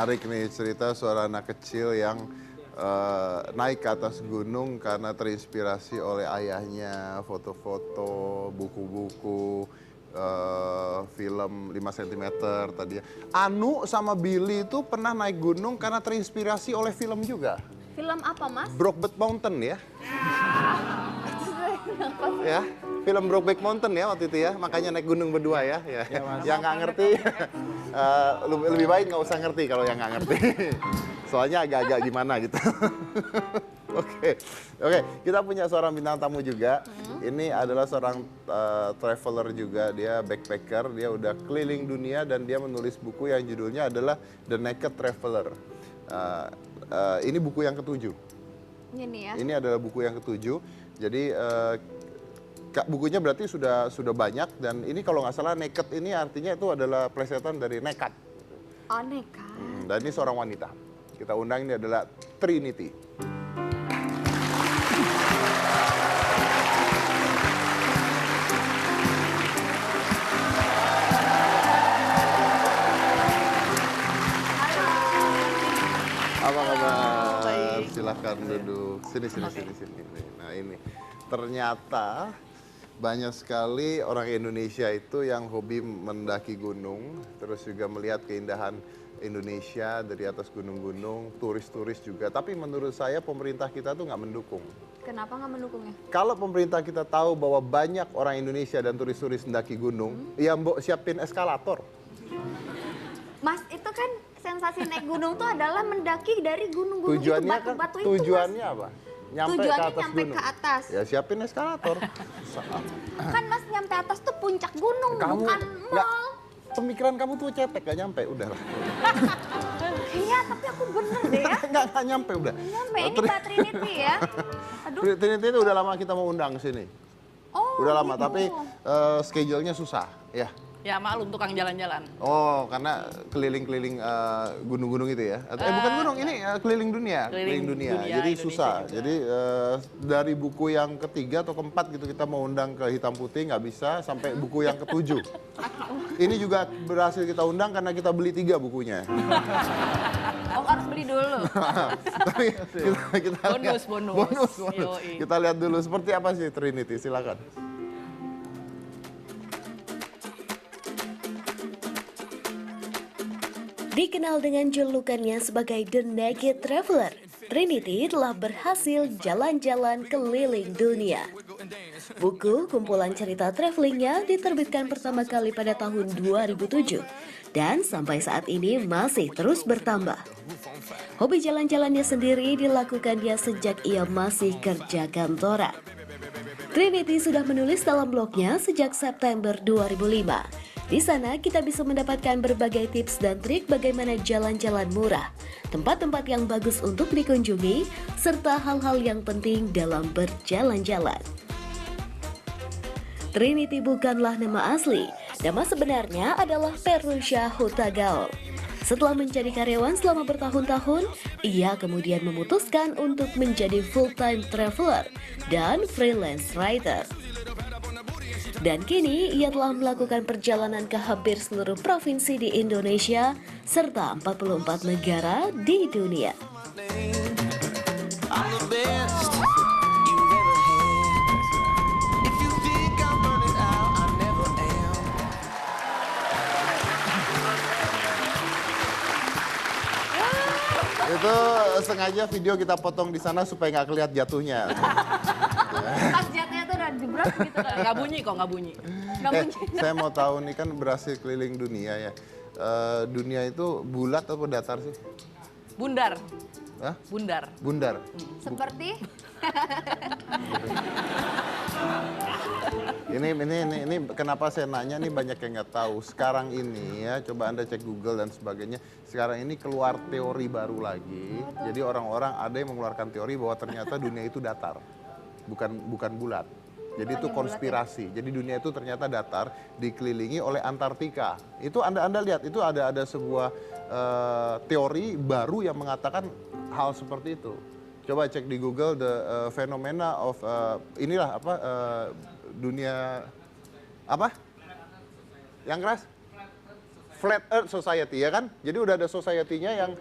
Menarik nih cerita suara anak kecil yang naik ke atas gunung karena terinspirasi oleh ayahnya, foto-foto, buku-buku, film 5 cm tadi ya. Anu sama Billy itu pernah naik gunung karena terinspirasi oleh film juga. Film apa, Mas? Brokeback Mountain ya. Ya, film Brokeback Mountain ya waktu itu ya, makanya naik gunung berdua ya. Yang nggak ngerti, lebih baik nggak usah ngerti kalau yang nggak ngerti. Soalnya agak-agak gimana gitu. Oke, kita punya seorang bintang tamu juga. Ini adalah seorang traveler juga, dia backpacker, dia udah keliling dunia dan dia menulis buku yang judulnya adalah The Naked Traveler. Ini buku yang ketujuh. Ini ya. Ini adalah buku yang ketujuh. Jadi bukunya berarti sudah banyak dan ini kalau nggak salah naked ini artinya itu adalah plesetan dari nekat. Oh, nekat. Dan ini seorang wanita. Kita undang, ini adalah Trinity. Apa kabar? Silahkan duduk. Sini. Nah ini, ternyata banyak sekali orang Indonesia itu yang hobi mendaki gunung, terus juga melihat keindahan Indonesia dari atas gunung-gunung, turis-turis juga. Tapi menurut saya pemerintah kita tuh nggak mendukung. Kenapa nggak mendukungnya? Kalau pemerintah kita tahu bahwa banyak orang Indonesia dan turis-turis mendaki gunung, ya mbok siapin eskalator. Mas, itu kan sensasi naik gunung tuh adalah mendaki dari gunung-gunung itu, Tujuannya batu-batu itu, tujuannya apa? Tujuannya ke atas nyampe gunung. ke atas. Ya siapin eskalator. Kan Mas nyampe atas tuh puncak gunung, Kamu bukan nggak, mall. pemikiran kamu tuh cetek, gak nyampe, udahlah. Iya, tapi aku bener deh ya. Nggak nyampe, udah. Nyampe, ini Mbak Trinity ya. Aduh. Trinity itu udah lama kita mau undang sini. Oh, Udah lama, gitu. tapi schedule-nya susah, ya. Ya maklum tukang jalan-jalan. Oh, karena keliling-keliling gunung-gunung itu ya? Bukan gunung, ini keliling dunia. Keliling dunia, Jadi Indonesia susah. juga. Jadi dari buku yang ketiga atau keempat gitu kita mau undang ke Hitam Putih, nggak bisa, sampai buku yang ketujuh. Ini juga berhasil kita undang karena kita beli 3 bukunya. Oh, harus beli dulu. Tapi kita lihat. Bonus. Yoi. Kita lihat dulu seperti apa sih Trinity, silakan. Dikenal dengan julukannya sebagai The Naked Traveler, Trinity telah berhasil jalan-jalan keliling dunia. Buku kumpulan cerita travelingnya diterbitkan pertama kali pada tahun 2007 dan sampai saat ini masih terus bertambah. Hobi jalan-jalannya sendiri dilakukannya sejak ia masih kerja kantoran. Trinity sudah menulis dalam blognya sejak September 2005. Di sana kita bisa mendapatkan berbagai tips dan trik bagaimana jalan-jalan murah, tempat-tempat yang bagus untuk dikunjungi, serta hal-hal yang penting dalam berjalan-jalan. Trinity bukanlah nama asli, nama sebenarnya adalah Perusha Hutagaol. Setelah menjadi karyawan selama bertahun-tahun, ia kemudian memutuskan untuk menjadi full-time traveler dan freelance writer. Dan kini ia telah melakukan perjalanan ke hampir seluruh provinsi di Indonesia serta 44 negara di dunia. Itu sengaja video kita potong di sana supaya nggak kelihatan jatuhnya. Pas jatuhnya tuh udah jebret gitu kan. Nggak bunyi kok, nggak bunyi. Nggak bunyi. Saya mau tahu nih, kan berhasil keliling dunia ya. Dunia itu bulat atau datar sih? Bundar. Hah? Bundar. Bundar. Seperti Ini kenapa saya nanya nih, banyak yang nggak tahu. Sekarang ini ya, coba Anda cek Google dan sebagainya. Sekarang ini keluar teori baru lagi. Jadi orang-orang ada yang mengeluarkan teori bahwa ternyata dunia itu datar, bukan bulat. Jadi itu konspirasi. Jadi dunia itu ternyata datar, dikelilingi oleh Antartika. Itu Anda lihat, itu ada sebuah teori baru yang mengatakan hal seperti itu. Coba cek di Google the phenomena of inilah apa dunia apa? Yang keras? Flat Earth Society ya kan? Jadi udah ada society-nya yang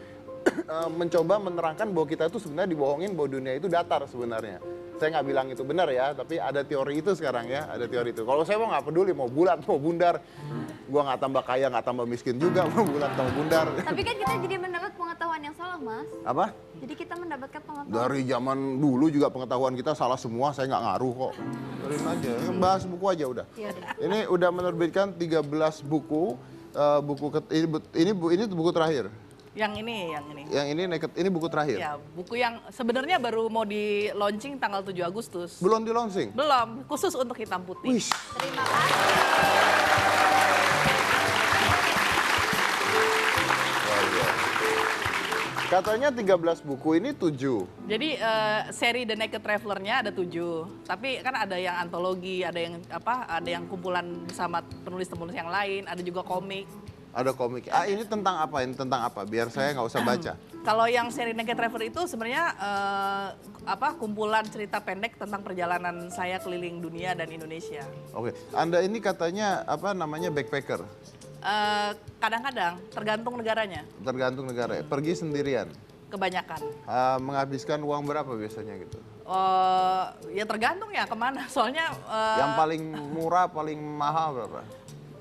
mencoba menerangkan bahwa kita itu sebenarnya dibohongin bahwa dunia itu datar sebenarnya. Saya nggak bilang itu benar ya, tapi ada teori itu sekarang ya, ada teori itu. Kalau saya mau nggak peduli mau bulat mau bundar, gua nggak tambah kaya nggak tambah miskin juga mau bulat mau bundar. Tapi kan kita jadi mendapat pengetahuan yang salah, Mas. Apa? Jadi kita mendapatkan pengetahuan. Dari zaman dulu juga pengetahuan kita salah semua, saya nggak ngaruh kok. Dengerin aja, bahas buku aja udah. Iya deh. Ini udah menerbitkan 13 buku, ini buku terakhir. Yang ini. Yang ini Naked, ini buku terakhir. Ya, buku yang sebenarnya baru mau di launching tanggal 7 Agustus. Belum di launching? Belum, khusus untuk hitam putih. Wih, Terima kasih. luar biasa. Katanya 13 buku ini 7. Jadi seri The Naked Traveler-nya ada 7. Tapi kan ada yang antologi, ada yang kumpulan bersama penulis-penulis yang lain, ada juga komik. Ada komik. Ini tentang apa? Ini tentang apa? Biar saya nggak usah baca. Kalau yang seri Naked Traveler itu sebenarnya kumpulan cerita pendek tentang perjalanan saya keliling dunia dan Indonesia. Oke. Anda ini katanya apa namanya backpacker? Kadang-kadang tergantung negaranya, Tergantung negara. Ya? Pergi sendirian. kebanyakan. Menghabiskan uang berapa biasanya gitu? Ya tergantung ya kemana. Soalnya Yang paling murah, paling mahal berapa?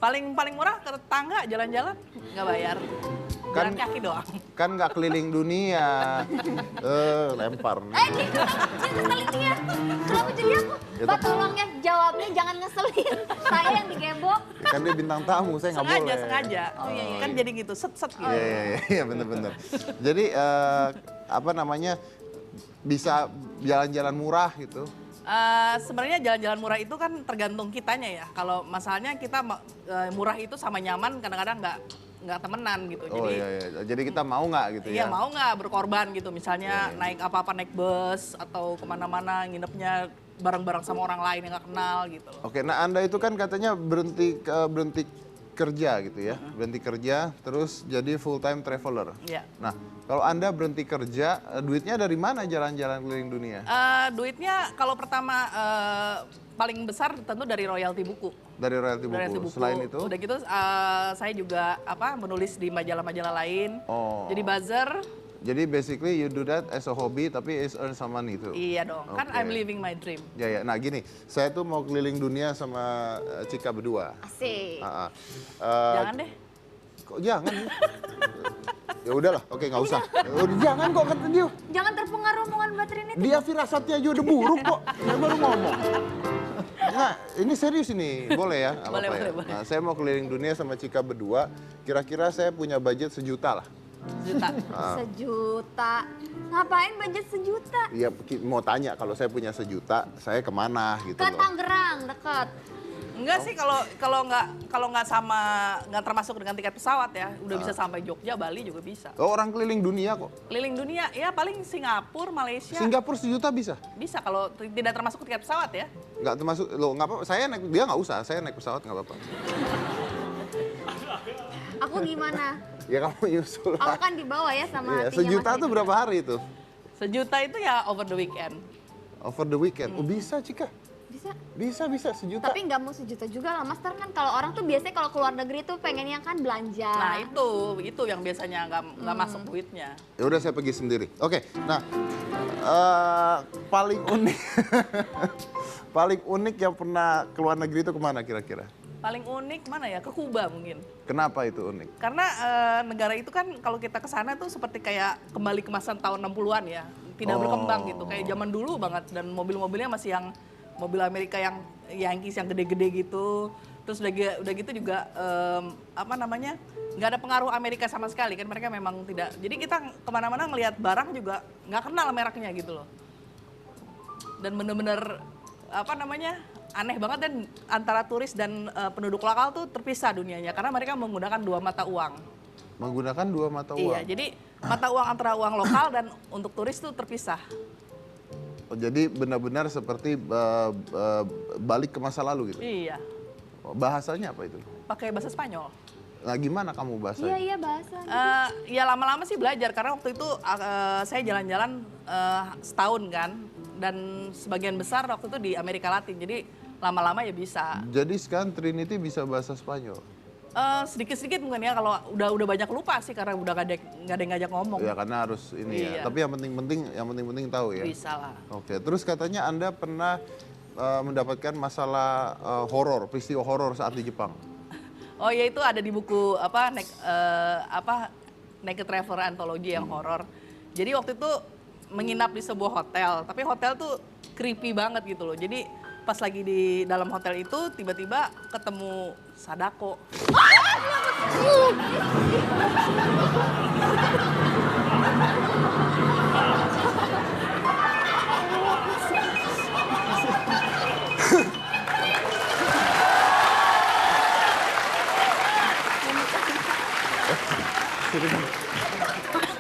paling murah ke tetangga jalan-jalan nggak bayar. Jalan kaki doang. Kan nggak keliling dunia. Lempar. Dia ngeselin dia. Kenapa jadi aku? Mbak tolong ya jawabnya jangan ngeselin. Saya yang digebok. Kan dia bintang tamu, saya nggak boleh. Sengaja. Kan jadi gitu, set gitu. Iya, bener-bener. Jadi apa namanya, bisa jalan-jalan murah gitu. Sebenarnya jalan-jalan murah itu kan tergantung kitanya ya. Kalau masalahnya kita murah itu sama nyaman kadang-kadang nggak temenan gitu. Oh Jadi iya. Jadi kita mau nggak gitu iya ya? mau nggak berkorban gitu. Misalnya naik apa-apa naik bus atau kemana-mana nginepnya bareng-bareng sama orang lain yang nggak kenal gitu loh. Oke, nah Anda itu kan katanya berhenti kerja gitu ya, berhenti kerja terus jadi full time traveler. Iya. Nah, kalau Anda berhenti kerja, duitnya dari mana jalan-jalan keliling dunia? Duitnya kalau pertama paling besar tentu dari royalti buku. Dari royalti buku. Selain itu? Udah gitu saya juga menulis di majalah-majalah lain. Oh. Jadi buzzer. Jadi basically you do that as a hobby tapi is earn some money too. Iya dong. Kan Oke. I'm living my dream. Ya. Nah gini, saya tuh mau keliling dunia sama Cika berdua. Asik. Jangan deh. Kok jangan? Ya udahlah, oke nggak usah. Udah, jangan kok kata dia. Jangan terpengaruh omongan Mbak Trinity. Dia firasatnya aja udah buruk kok. Saya baru ngomong. Nah, ini serius ini. Boleh ya? Nggak Boleh, apa-apa ya? boleh. Nah, saya mau keliling dunia sama Cika berdua. Kira-kira saya punya budget 1 juta lah. Juta. Sejuta. Ngapain budget sejuta? Iya, mau tanya kalau saya punya 1 juta, saya kemana gitu Ke loh. Tangerang dekat. Enggak sih kalau nggak termasuk dengan tiket pesawat ya, udah bisa sampai Jogja, Bali juga bisa. Oh, orang keliling dunia kok. Keliling dunia ya paling Singapura, Malaysia Singapura 1 juta bisa? bisa kalau tidak termasuk tiket pesawat ya. Nggak termasuk, loh nggak apa-apa. Saya naik, dia nggak usah. Saya naik pesawat nggak apa-apa. Aku gimana? Ya kamu nyusul Aku lah. kan dibawa ya sama Iya, hatinya 1 juta Mas tuh berapa hari itu? Sejuta itu ya over the weekend. Over the weekend. Oh bisa Cika? Bisa. Bisa 1 juta. Tapi nggak mau sejuta juga lah Mas. Ntar kan kalau orang tuh biasanya kalau keluar negeri tuh pengennya kan belanja. Nah itu yang biasanya nggak masuk duitnya. Ya udah saya pergi sendiri. Oke, nah paling unik, paling unik yang pernah keluar negeri itu kemana kira-kira? Paling unik mana ya? Ke Kuba mungkin. Kenapa itu unik? Karena negara itu kan kalau kita ke sana tuh seperti kayak kembali ke masa tahun 60-an ya. Tidak berkembang gitu. Kayak zaman dulu banget dan mobil-mobilnya masih yang mobil Amerika yang Yankees yang gede-gede gitu. Terus udah gitu juga nggak ada pengaruh Amerika sama sekali kan, mereka memang tidak. Jadi kita kemana-mana ngelihat barang juga nggak kenal mereknya gitu loh. Dan bener-bener aneh banget, dan antara turis dan penduduk lokal tuh terpisah dunianya karena mereka menggunakan 2 mata uang. Menggunakan 2 mata uang? Iya, jadi mata uang antara uang lokal dan untuk turis tuh terpisah. Oh, jadi benar-benar seperti balik ke masa lalu gitu? Iya, Bahasanya apa itu? pakai bahasa Spanyol. Nah gimana kamu bahasanya? Iya bahasa. Ya lama-lama sih belajar karena waktu itu saya jalan-jalan setahun kan, dan sebagian besar waktu itu di Amerika Latin, jadi lama-lama ya bisa. Jadi sekarang Trinity bisa bahasa Spanyol? Sedikit-sedikit mungkin ya, kalau udah banyak lupa sih karena udah nggak ada yang ngajak ngomong. Ya karena harus ini Iya. ya. Tapi yang penting tahu ya. Bisa lah. Oke, terus katanya Anda pernah mendapatkan masalah peristiwa horor saat di Jepang. Oh ya, itu ada di buku Naked Traveler Anthology yang horor. Jadi waktu itu menginap di sebuah hotel, tapi hotel tuh creepy banget gitu loh. Jadi pas lagi di dalam hotel itu tiba-tiba ketemu Sadako.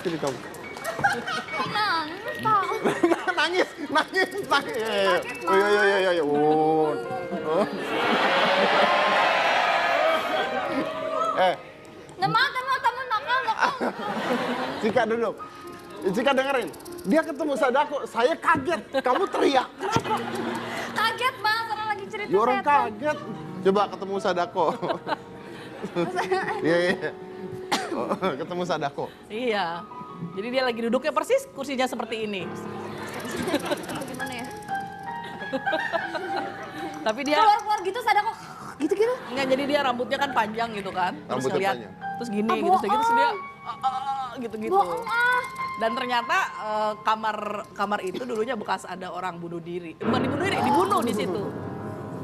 Sini kamu. Nangis tahu. nangis. Oh, iya. Oh. Teman nakal. Cika duduk. Cika dengerin. Dia ketemu Sadako, saya kaget. Kamu teriak. Kaget Bang, orang lagi cerita Ya orang setan. kaget. Coba ketemu Sadako. Iya. Oh, ketemu Sadako. Iya. Jadi dia lagi duduknya persis kursinya seperti ini. Gimana ya? Tapi dia Keluar gitu Sadako. Gitu-gitu. Enggak, jadi dia rambutnya kan panjang gitu kan. Terus Rambutnya ngeliat, panjang. terus gini Ah, gitu, terus dia bohong. gitu-gitu. Bohong ah. Dan ternyata kamar itu dulunya bekas ada orang bunuh diri. Bukan dibunuh diri, dibunuh di situ.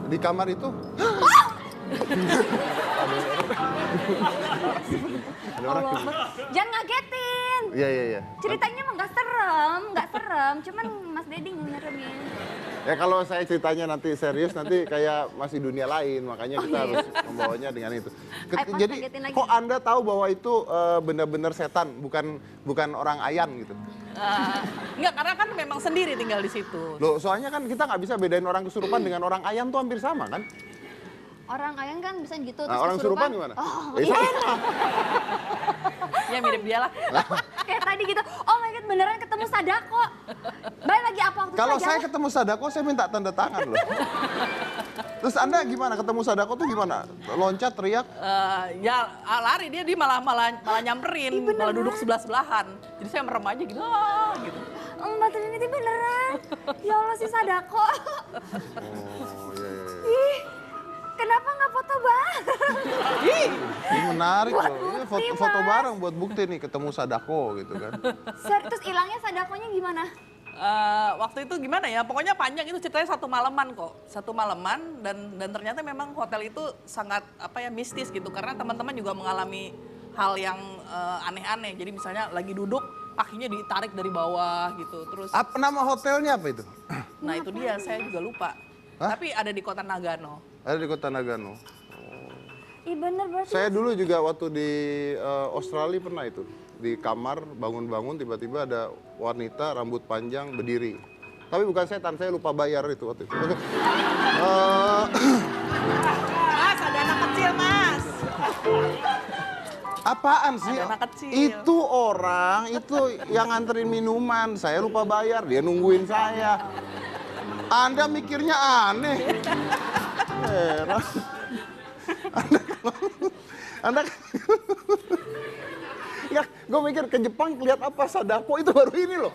Di kamar itu ada orang. Jangan ngagetin. Iya. Ceritanya emang nggak serem, cuman Mas Dedi ngeremin. Ya kalau saya ceritanya nanti serius, nanti kayak masih dunia lain, makanya kita harus membawanya dengan itu. Mas, Jadi kagetin lagi. kok Anda tahu bahwa itu benar-benar setan, bukan orang ayan gitu? Enggak, karena kan memang sendiri tinggal di situ. Loh, soalnya kan kita nggak bisa bedain orang kesurupan dengan orang ayan tuh hampir sama kan? Orang ayang kan bisa gitu Nah, terus orang kesurupan kesurupan. gimana? Oh, Sama. Ya mirip dia lah. kayak tadi gitu. Oh my god, beneran ketemu Sadako. Balik lagi apa waktu Kalau Sadako? saya ketemu Sadako, saya minta tanda tangan loh. Terus Anda gimana ketemu Sadako tuh gimana? Loncat, teriak? Ya lari dia malah nyamperin, malah duduk sebelah-sebelahan. Jadi saya merem aja gitu. Gitu. Mbak Trinity beneran. Ya Allah si Sadako. Oh, iya. Ih, kenapa nggak foto bareng? Ini menarik Buat loh. Ini bukti, foto Mas. bareng buat bukti nih ketemu Sadako gitu kan. Terus hilangnya Sadakonya gimana? Waktu itu gimana ya, pokoknya panjang itu ceritanya 1 malaman kok. 1 malaman dan ternyata memang hotel itu sangat mistis gitu. Karena teman-teman juga mengalami hal yang aneh-aneh. Jadi misalnya lagi duduk, kakinya ditarik dari bawah gitu. Terus, Apa nama hotelnya apa itu? nah itu dia, saya juga lupa. Hah? Tapi ada di kota Nagano. Ada di kota Nagano. Ih bener berarti. Saya dulu juga waktu di Australia pernah itu. Di kamar bangun-bangun tiba-tiba ada wanita rambut panjang berdiri. Tapi bukan setan, saya lupa bayar itu waktu itu. Oke. Mas, ada anak kecil, Mas. Apaan sih? Ada anak kecil. Itu orang, itu yang nganterin minuman. Saya lupa bayar, dia nungguin saya. Anda mikirnya aneh. Heran. Anda ya, gue mikir ke Jepang lihat apa Sadako itu baru ini loh.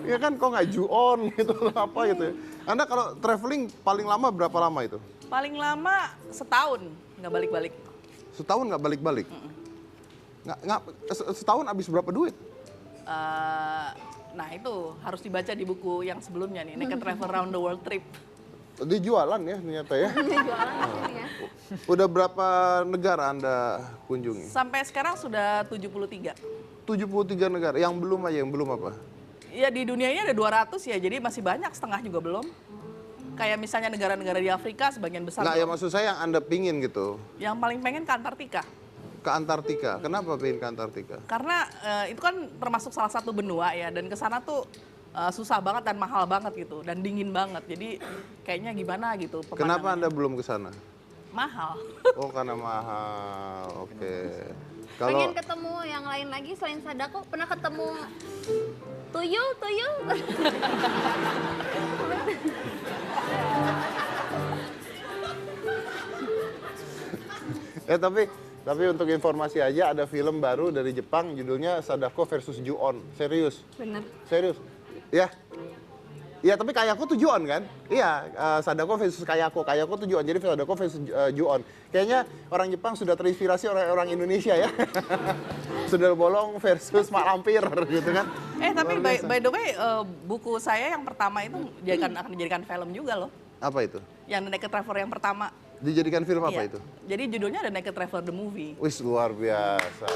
Ya kan kok nggak Ju-on gitu apa gitu ya. Anda kalau traveling paling lama berapa lama itu? Paling lama setahun, nggak balik-balik. Setahun nggak balik-balik? Nggak, setahun habis berapa duit? Nah itu harus dibaca di buku yang sebelumnya nih, Naked Travel Round the World Trip. Dia jualan ya ternyata ya. Jualan di sini ya. Udah berapa negara Anda kunjungi? Sampai sekarang sudah 73. 73 negara. Yang belum apa? Ya di dunia ini ada 200 ya, jadi masih banyak, setengah juga belum. Kayak misalnya negara-negara di Afrika sebagian besar. Nggak, ya belum. maksud saya yang Anda pingin gitu. Yang paling pengen ke Antartika. Ke Antartika. Kenapa pengen ke Antartika? Karena itu kan termasuk salah satu benua ya, dan ke sana tuh susah banget dan mahal banget gitu, dan dingin banget. Jadi kayaknya gimana gitu. Kenapa pemandangannya. Anda belum ke sana? Mahal. Oh, karena mahal. Oke. Pengen ketemu yang lain lagi selain Sadako, pernah ketemu tuyul? tapi Tapi untuk informasi aja ada film baru dari Jepang judulnya Sadako versus Ju-on. Serius. Bener. Serius. Ya. Iya, tapi Kayako tuh Ju-on kan? Iya, Sadako versus Kayako. Kayako tuh Ju-on. Jadi Sadako versus Ju-on. Kayaknya orang Jepang sudah terinspirasi orang Indonesia ya. Sudah bolong versus Mak Lampir gitu kan. Tapi Luar biasa. by the way, buku saya yang pertama itu akan dijadikan film juga loh. Apa itu? Yang The Naked Traveler yang pertama. Dijadikan film apa Iya. itu? Jadi judulnya The Naked Traveler the Movie. Wis, luar biasa.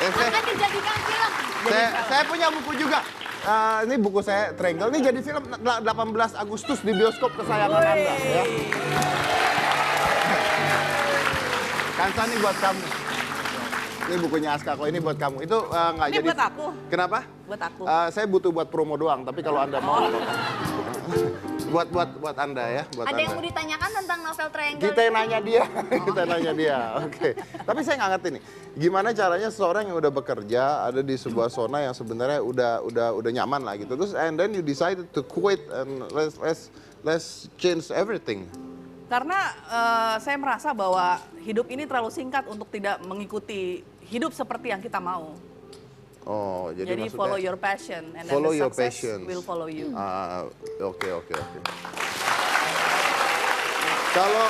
Akan dijadikan film. Saya punya buku juga. Ini buku saya, Triangle. Ini jadi film 18 Agustus di bioskop kesayangan Anda. Ya. Kansa ini buat kamu. Ini bukunya Aska kok, ini buat kamu. Itu nggak Ini jadi. buat aku. Kenapa? Buat aku. Saya butuh buat promo doang, tapi kalau Anda mau. buat Anda ya, buat Ada Anda. yang mau ditanyakan tentang novel Triangle? Kita yang nanya dia, kita nanya dia. Oke. Tapi saya nggak ngerti nih, gimana caranya seseorang yang udah bekerja ada di sebuah zona yang sebenarnya udah nyaman lah gitu. Terus and then you decided to quit and let's change everything. Karena saya merasa bahwa hidup ini terlalu singkat untuk tidak mengikuti hidup seperti yang kita mau. Oh, jadi maksudnya follow your passion and then follow the your success passion. will follow you. Oke. Kalau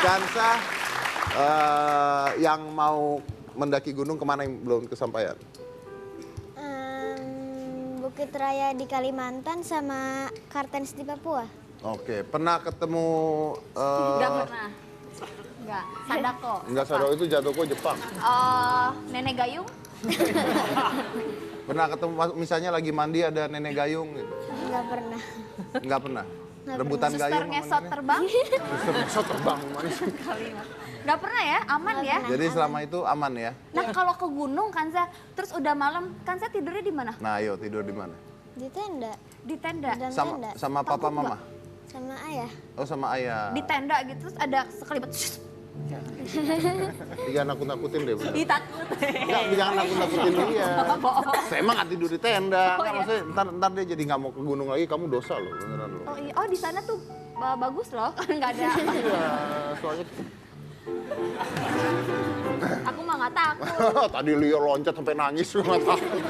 Kansa yang mau mendaki gunung kemana yang belum kesampaian? Bukit Raya di Kalimantan sama Kartens di Papua. Oke, pernah ketemu Enggak pernah. Enggak, Sadako. enggak Sadako itu Jatoko Jepang. Nenek Gayung? Pernah ketemu misalnya lagi mandi ada nenek gayung gitu. Nggak pernah. Enggak pernah. Rebutan Suster gayung. ngesot terbang? Suster ngesot terbang. Enggak pernah ya? Aman ya? Jadi selama itu aman ya. Nah kalau ke gunung Kanza, terus udah malam, Kanza tidurnya di mana? Nah, ayo tidur di mana? Di tenda. Di tenda. Dan Sama tenda. sama papa Takut mama. Sama ayah. Oh, sama ayah. Di tenda gitu, terus ada sekelibat. Jangan nakut-nakutin deh. bener. Ih takut. Enggak, jangan nakut-nakutin dia. Saya emang nggak tidur di tenda. Nggak, maksudnya ntar dia jadi nggak mau ke gunung lagi, kamu dosa loh, beneran loh. Oh iya, oh di sana tuh bagus loh, nggak ada. Iya, soalnya Aku mah nggak takut, tadi Leo loncat sampai nangis, nggak takut.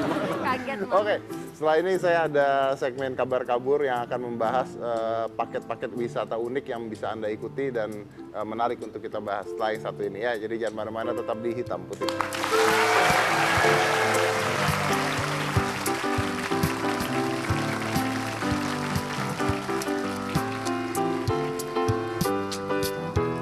kaget mah. Oke, setelah ini saya ada segmen kabar kabur yang akan membahas paket-paket wisata unik yang bisa Anda ikuti dan menarik untuk kita bahas setelah yang satu ini ya. Jadi jangan mana-mana, tetap di Hitam Putih.